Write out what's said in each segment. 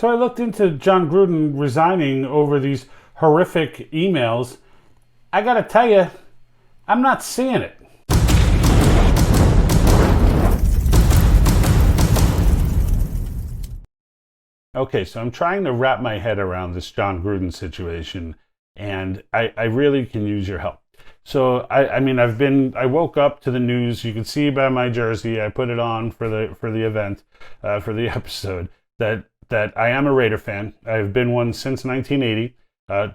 So I looked into John Gruden resigning over these horrific emails. I gotta tell you, I'm not seeing it. Okay, so I'm trying to wrap my head around this John Gruden situation, and I really can use your help. So I woke up to the news. You can see by my jersey, I put it on for the event, for the episode, that I am a Raider fan. I've been one since 1980,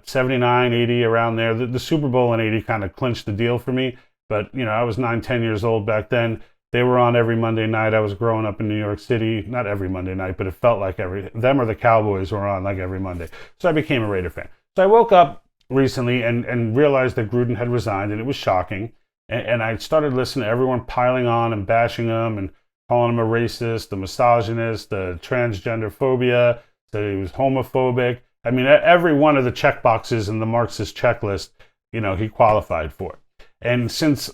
79, 80, around there. The Super Bowl in 80 kind of clinched the deal for me, but I was 9, 10 years old back then. They were on every Monday night. I was growing up in New York City. Not every Monday night, but it felt like them or the Cowboys were on like every Monday. So I became a Raider fan. So I woke up recently and realized that Gruden had resigned, and it was shocking. And I started listening to everyone piling on and bashing him and calling him a racist, a misogynist, the transgender phobia, that he was homophobic. I mean, every one of the check boxes in the Marxist checklist, he qualified for. And since,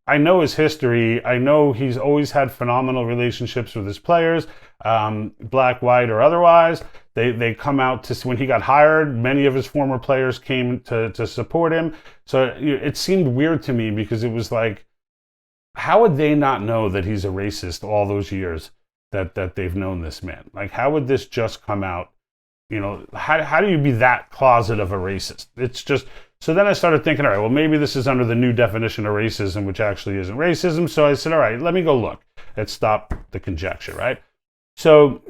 I know his history. I know he's always had phenomenal relationships with his players, black, white, or otherwise. They come out to, when he got hired, many of his former players came to support him. So it seemed weird to me because it was like, how would they not know that he's a racist all those years that they've known this man? Like, how would this just come out? How do you be that closet of a racist? It's just, so then I started thinking, all right, well, maybe this is under the new definition of racism, which actually isn't racism. So I said, all right, let me go look. Let's stop the conjecture, right? So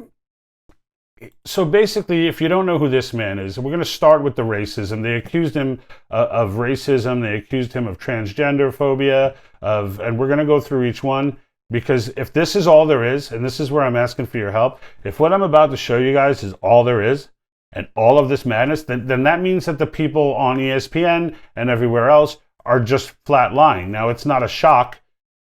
basically, if you don't know who this man is, we're going to start with the racism. They accused him of racism. They accused him of transgender phobia, and we're going to go through each one. Because if this is all there is, and this is where I'm asking for your help, if what I'm about to show you guys is all there is, and all of this madness, then that means that the people on ESPN and everywhere else are just flat lying. Now, it's not a shock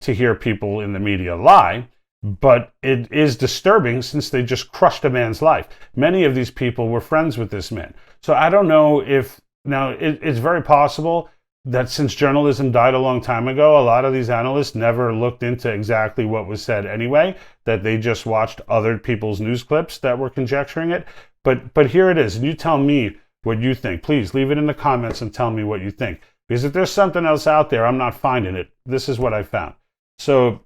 to hear people in the media lie, but it is disturbing since they just crushed a man's life. Many of these people were friends with this man. So I don't know if, now it's very possible that since journalism died a long time ago, a lot of these analysts never looked into exactly what was said anyway, that they just watched other people's news clips that were conjecturing it. But here it is, and you tell me what you think. Please leave it in the comments and tell me what you think. Because if there's something else out there, I'm not finding it. This is what I found. So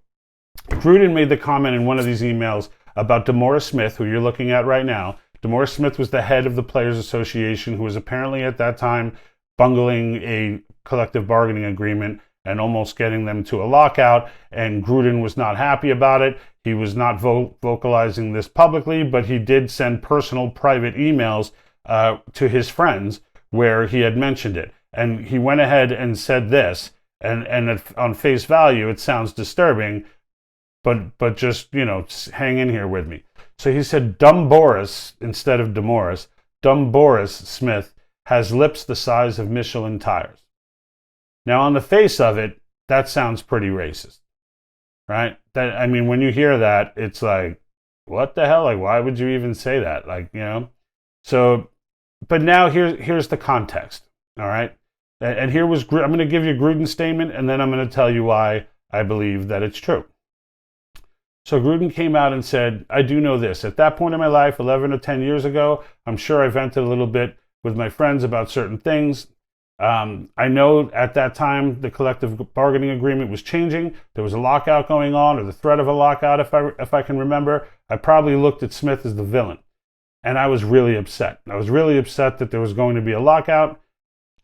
Gruden made the comment in one of these emails about DeMaurice Smith, who you're looking at right now. DeMaurice Smith was the head of the Players Association, who was apparently at that time bungling a collective bargaining agreement and almost getting them to a lockout, and Gruden was not happy about it. He was not vocalizing this publicly, but he did send personal private emails to his friends where he had mentioned it. And he went ahead and said this, and on face value, it sounds disturbing, but just, hang in here with me. So he said, dumb Boris, instead of DeMaurice, dumb Boris Smith has lips the size of Michelin tires. Now, on the face of it, that sounds pretty racist, right? When you hear that, it's like, what the hell? Like, why would you even say that? So, but now here's the context, all right? And here was, I'm going to give you Gruden's statement, and then I'm going to tell you why I believe that it's true. So Gruden came out and said, I do know this. At that point in my life, 11 or 10 years ago, I'm sure I vented a little bit with my friends about certain things. I know at that time the collective bargaining agreement was changing. There was a lockout going on, or the threat of a lockout, if I can remember. I probably looked at Smith as the villain, and I was really upset. I was really upset that there was going to be a lockout,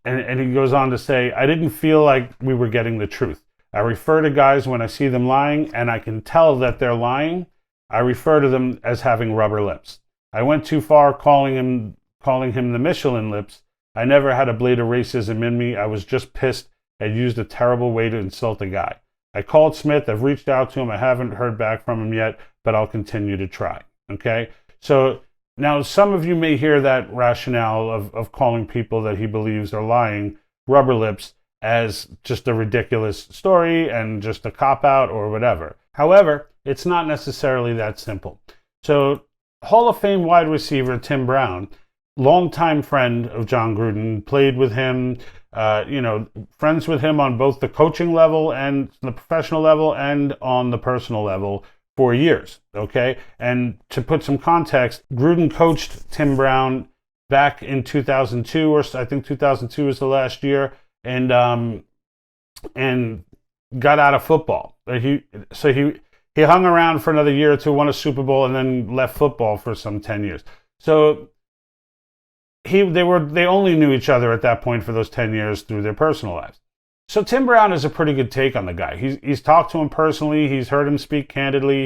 and he goes on to say, I didn't feel like we were getting the truth. I refer to guys when I see them lying, and I can tell that they're lying. I refer to them as having rubber lips. I went too far calling him the Michelin lips. I never had a blade of racism in me. I was just pissed and used a terrible way to insult a guy. I called Smith. I've reached out to him. I haven't heard back from him yet, but I'll continue to try. Okay? So now some of you may hear that rationale of calling people that he believes are lying rubber lips as just a ridiculous story and just a cop-out or whatever. However, it's not necessarily that simple. So Hall of Fame wide receiver Tim Brown, longtime friend of John Gruden, played with him, friends with him on both the coaching level and the professional level and on the personal level years, okay? And to put some context, Gruden coached Tim Brown back in 2002, or I think 2002 was the last year, and got out of football. He hung around for another year or two, won a Super Bowl, and then left football for some 10 years. So they only knew each other at that point for those 10 years through their personal lives. So Tim Brown is a pretty good take on the guy. He's talked to him personally. He's heard him speak candidly.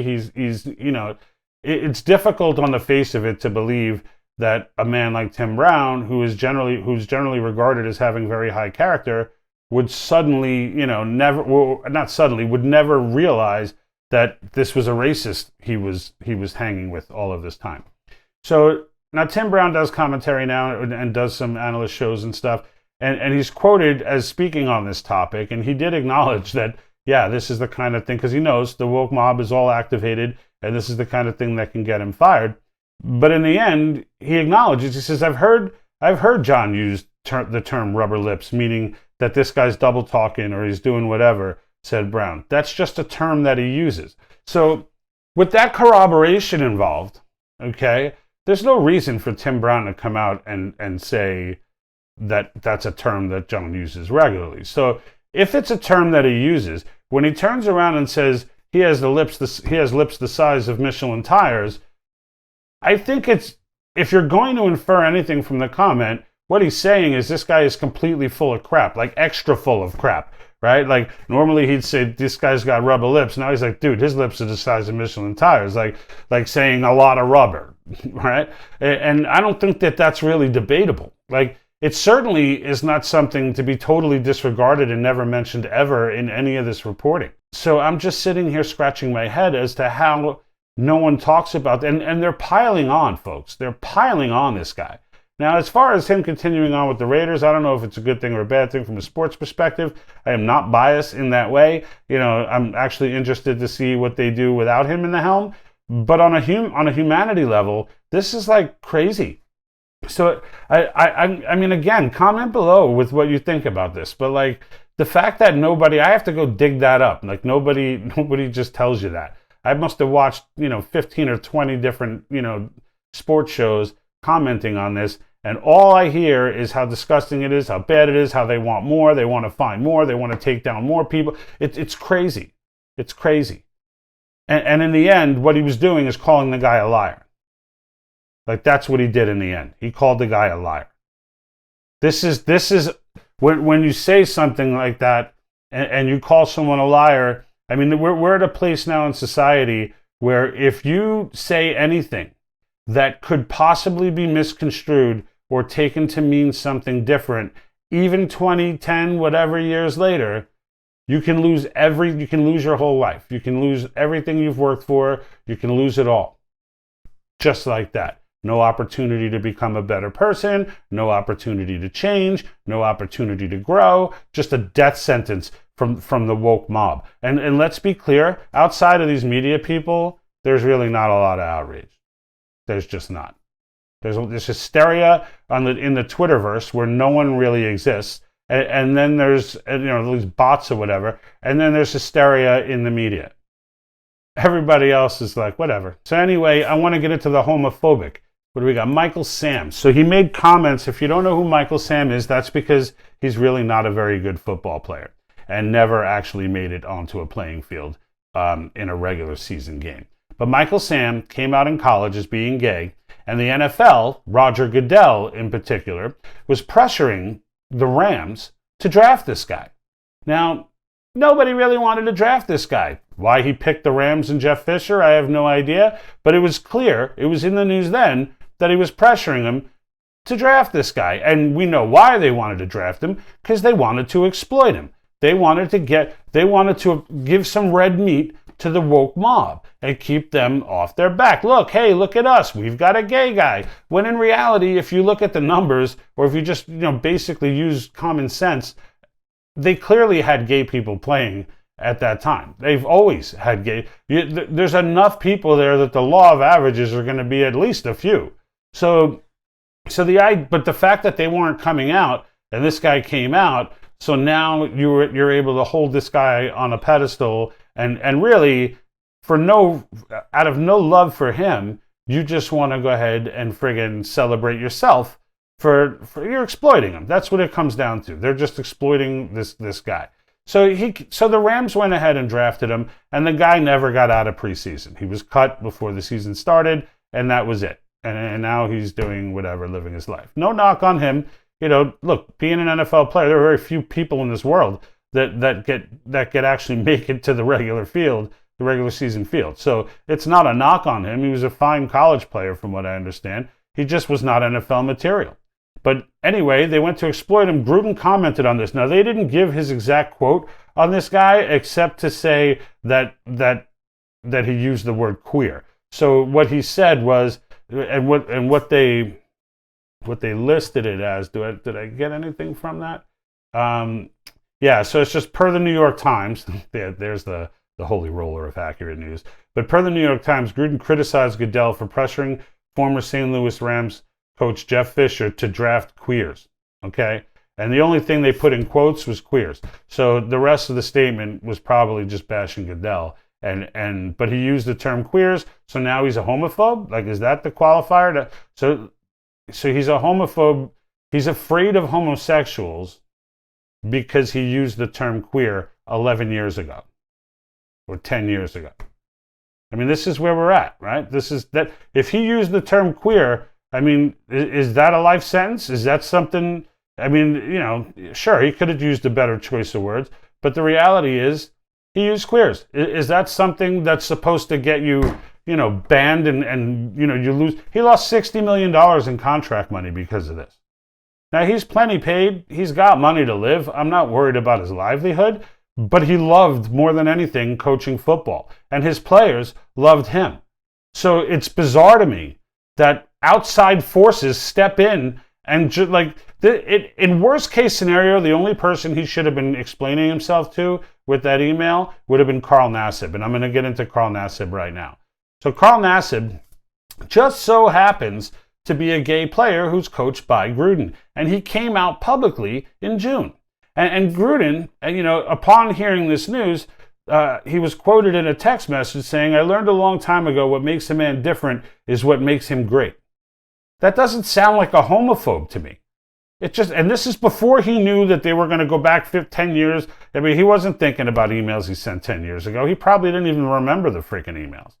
It's difficult on the face of it to believe that a man like Tim Brown, who's generally regarded as having very high character, would suddenly, would never realize that this was a racist he was hanging with all of this time. So now Tim Brown does commentary now and does some analyst shows and stuff. And he's quoted as speaking on this topic, and he did acknowledge that, yeah, this is the kind of thing, because he knows the woke mob is all activated, and this is the kind of thing that can get him fired. But in the end, he acknowledges, he says, I've heard John use the term rubber lips, meaning that this guy's double talking or he's doing whatever, said Brown. That's just a term that he uses. So with that corroboration involved, okay, there's no reason for Tim Brown to come out and say that that's a term that John uses regularly. So if it's a term that he uses, when he turns around and says he has lips the size of Michelin tires, I think if you're going to infer anything from the comment, what he's saying is this guy is completely full of crap, like extra full of crap, right? Like normally he'd say this guy's got rubber lips. Now he's like, dude, his lips are the size of Michelin tires, like saying a lot of rubber, right? And I don't think that that's really debatable. Like, it certainly is not something to be totally disregarded and never mentioned ever in any of this reporting. So I'm just sitting here scratching my head as to how no one talks about that. And they're piling on, folks. They're piling on this guy. Now, as far as him continuing on with the Raiders, I don't know if it's a good thing or a bad thing from a sports perspective. I am not biased in that way. I'm actually interested to see what they do without him in the helm. But on a humanity level, this is like crazy. So I mean, again, comment below with what you think about this. But like the fact that I have to go dig that up. Like nobody just tells you that. I must have watched 15 or 20 different sports shows commenting on this, and all I hear is how disgusting it is, how bad it is, how they want more, they want to find more, they want to take down more people. It's crazy. It's crazy. And in the end, what he was doing is calling the guy a liar. Like that's what he did in the end. He called the guy a liar. This is when you say something like that and you call someone a liar. I mean, we're at a place now in society where if you say anything that could possibly be misconstrued or taken to mean something different, even 20, 10, whatever years later, you can lose your whole life. You can lose everything you've worked for. You can lose it all. Just like that. No opportunity to become a better person, no opportunity to change, no opportunity to grow, just a death sentence from the woke mob. And let's be clear, outside of these media people, there's really not a lot of outrage. There's just not. There's hysteria in the Twitterverse where no one really exists, and then there's these bots or whatever, and then there's hysteria in the media. Everybody else is like, whatever. So anyway, I want to get into the homophobic. What do we got? Michael Sam. So he made comments. If you don't know who Michael Sam is, that's because he's really not a very good football player and never actually made it onto a playing field in a regular season game. But Michael Sam came out in college as being gay, and the NFL, Roger Goodell in particular, was pressuring the Rams to draft this guy. Now, nobody really wanted to draft this guy. Why he picked the Rams and Jeff Fisher, I have no idea. But it was clear, it was in the news then, that he was pressuring him to draft this guy. And we know why they wanted to draft him, because they wanted to exploit him. They wanted to give some red meat to the woke mob and keep them off their back. Look, hey, look at us. We've got a gay guy. When in reality, if you look at the numbers, or if you just basically use common sense, they clearly had gay people playing at that time. They've always had gay. There's enough people there that the law of averages are going to be at least a few. But the fact that they weren't coming out and this guy came out, so now you're able to hold this guy on a pedestal and really out of no love for him, you just want to go ahead and friggin' celebrate yourself for you're exploiting him. That's what it comes down to. They're just exploiting this guy. So the Rams went ahead and drafted him, and the guy never got out of preseason. He was cut before the season started, and that was it. And now he's doing whatever, living his life. No knock on him. Look, being an NFL player, there are very few people in this world that get actually make it to the regular season field. So it's not a knock on him. He was a fine college player, from what I understand. He just was not NFL material. But anyway, they went to exploit him. Gruden commented on this. Now, they didn't give his exact quote on this guy, except to say that he used the word queer. So what he said was, and what they listed it as. Did I get anything from that? Yeah. So it's just per the New York Times. There's the holy roller of accurate news. But per the New York Times, Gruden criticized Goodell for pressuring former St. Louis Rams coach Jeff Fisher to draft queers, okay? And the only thing they put in quotes was queers. So the rest of the statement was probably just bashing Goodell. But he used the term queers, so now he's a homophobe? Like, is that the qualifier? So he's a homophobe. He's afraid of homosexuals because he used the term queer 11 years ago or 10 years ago. I mean, this is where we're at, right? If he used the term queer, I mean, is that a life sentence? Is that something? I mean, sure, he could have used a better choice of words, but the reality is he used queers. Is that something that's supposed to get you, banned and you lose? He lost $60 million in contract money because of this. Now, he's plenty paid. He's got money to live. I'm not worried about his livelihood, but he loved more than anything coaching football, and his players loved him. So it's bizarre to me that outside forces step in and in worst case scenario, the only person he should have been explaining himself to with that email would have been Carl Nassib. And I'm going to get into Carl Nassib right now. So Carl Nassib just so happens to be a gay player who's coached by Gruden. And he came out publicly in June. And Gruden, upon hearing this news, he was quoted in a text message saying, "I learned a long time ago what makes a man different is what makes him great." That doesn't sound like a homophobe to me. And this is before he knew that they were going to go back 10 years. I mean, he wasn't thinking about emails he sent 10 years ago. He probably didn't even remember the freaking emails.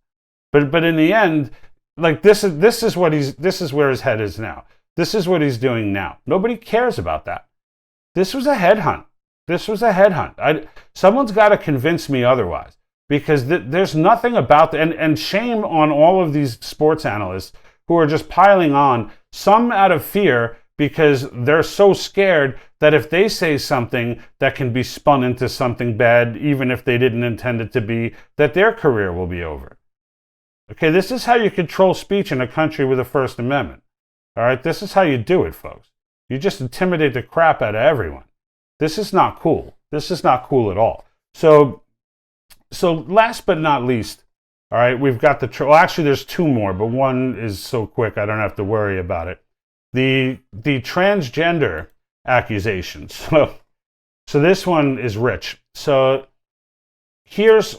But in the end, like this is where his head is now. This is what he's doing now. Nobody cares about that. This was a headhunt. Someone's got to convince me otherwise, because there's nothing about that. And shame on all of these sports analysts who are just piling on, some out of fear because they're so scared that if they say something that can be spun into something bad, even if they didn't intend it to be, that their career will be over. Okay, this is how you control speech in a country with a First Amendment. All right, this is how you do it, folks. You just intimidate the crap out of everyone. This is not cool. This is not cool at all. So last but not least, all right, we've got actually there's two more, but one is so quick I don't have to worry about it. The transgender accusations. So this one is Rich. So he had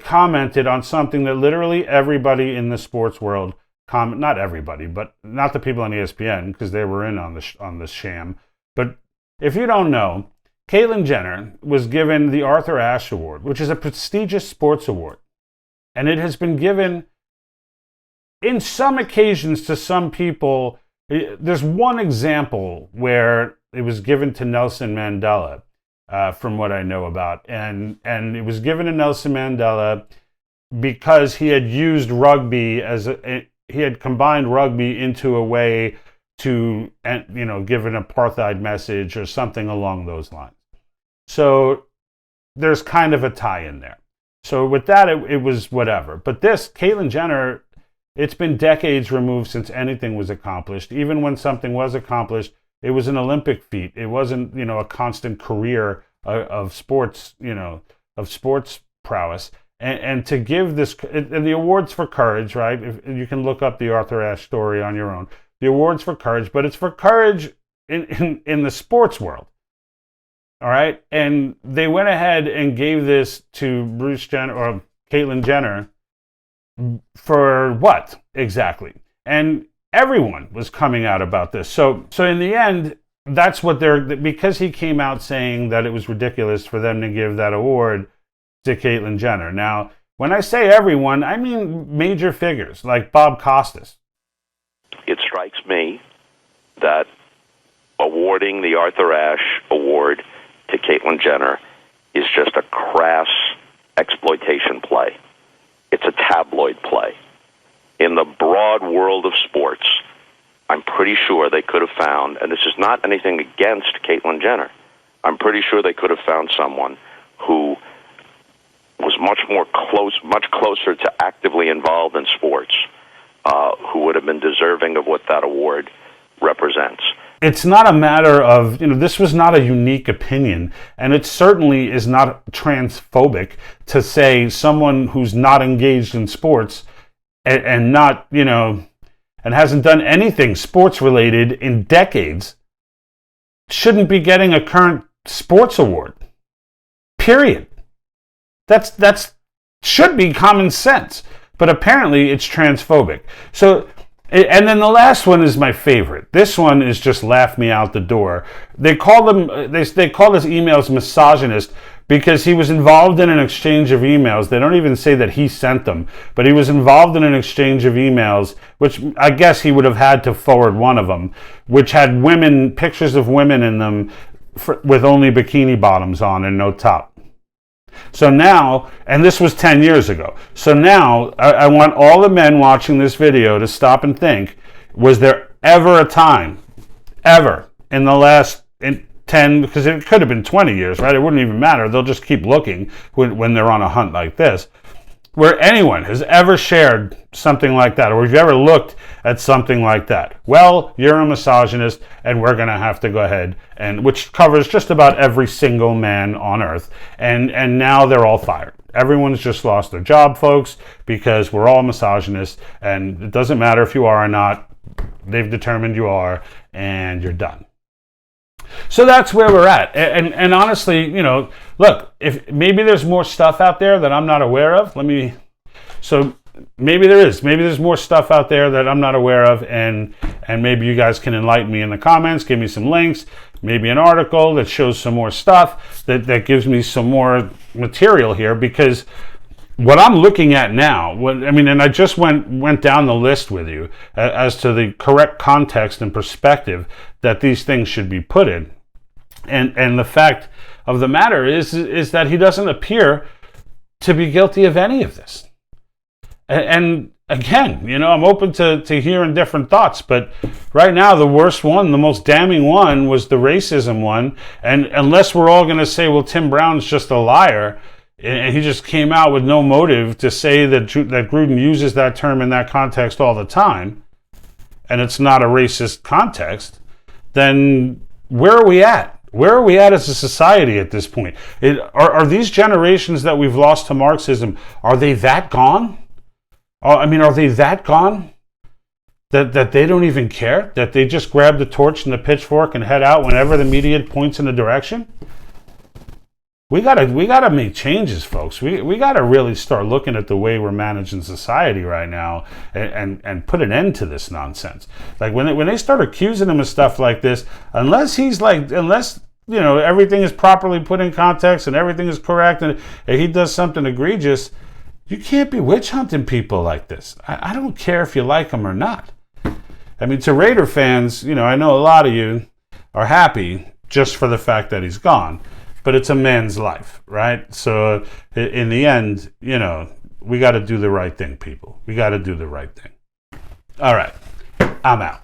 commented on something that literally everybody in the sports world not everybody, but not the people on ESPN, because they were in on the sham. But if you don't know, Caitlyn Jenner was given the Arthur Ashe Award, which is a prestigious sports award. And it has been given in some occasions to some people. There's one example where it was given to Nelson Mandela, from what I know about. And it was given to Nelson Mandela because he had used rugby he had combined rugby into a way to, give an apartheid message or something along those lines. So there's kind of a tie in there. So with that, it was whatever. But this, Caitlyn Jenner, it's been decades removed since anything was accomplished. Even when something was accomplished, it was an Olympic feat. It wasn't, a constant career of sports, of sports prowess. And to give this, and the awards for courage, right? If you can look up the Arthur Ashe story on your own. The awards for courage, but it's for courage in the sports world. All right. And they went ahead and gave this to Bruce Jenner or Caitlyn Jenner for what exactly? And everyone was coming out about this. So in the end, that's what because he came out saying that it was ridiculous for them to give that award to Caitlyn Jenner. Now, when I say everyone, I mean major figures like Bob Costas. It strikes me that awarding the Arthur Ashe Award to Caitlyn Jenner is just a crass exploitation play. It's a tabloid play. In the broad world of sports, I'm pretty sure they could have found, and this is not anything against Caitlyn Jenner, I'm pretty sure they could have found someone who was much closer to actively involved in sports, who would have been deserving of what that award represents. It's not a matter of, this was not a unique opinion, and it certainly is not transphobic to say someone who's not engaged in sports and not, and hasn't done anything sports related in decades shouldn't be getting a current sports award. Period. That's should be common sense, but apparently it's transphobic. So, and then the last one is my favorite. This one is just laugh me out the door. They call his emails misogynist because he was involved in an exchange of emails. They don't even say that he sent them, but he was involved in an exchange of emails, which I guess he would have had to forward one of them, which had pictures of women in them with only bikini bottoms on and no top. So now, and this was 10 years ago, so now I want all the men watching this video to stop and think, was there ever a time, ever, in the last 10, because it could have been 20 years, right? It wouldn't even matter. They'll just keep looking when they're on a hunt like this, where anyone has ever shared something like that, or have you ever looked at something like that? Well, you're a misogynist, and we're going to have to go ahead, and which covers just about every single man on earth, and now they're all fired. Everyone's just lost their job, folks, because we're all misogynists, and it doesn't matter if you are or not. They've determined you are, and you're done. So that's where we're at. And honestly, look, if maybe there's more stuff out there that I'm not aware of, so maybe there is. Maybe there's more stuff out there that I'm not aware of, and maybe you guys can enlighten me in the comments, give me some links, maybe an article that shows some more stuff, that gives me some more material here, because what I'm looking at now, and I just went down the list with you as to the correct context and perspective that these things should be put in. And the fact of the matter is that he doesn't appear to be guilty of any of this. And again, I'm open to hearing different thoughts, but right now the worst one, the most damning one, was the racism one. And unless we're all going to say, well, Tim Brown's just a liar, and he just came out with no motive to say that Gruden uses that term in that context all the time, and it's not a racist context, then where are we at? Where are we at as a society at this point? Are these generations that we've lost to Marxism, are they that gone? Are they that gone that they don't even care? That they just grab the torch and the pitchfork and head out whenever the media points in a direction? We gotta make changes, folks. We gotta really start looking at the way we're managing society right now and put an end to this nonsense. Like when they start accusing him of stuff like this, unless everything is properly put in context and everything is correct and he does something egregious, you can't be witch hunting people like this. I don't care if you like them or not. To Raider fans, I know a lot of you are happy just for the fact that he's gone. But it's a man's life, right? So in the end, we got to do the right thing, people. We got to do the right thing. All right, I'm out.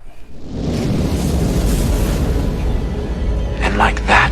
And like that,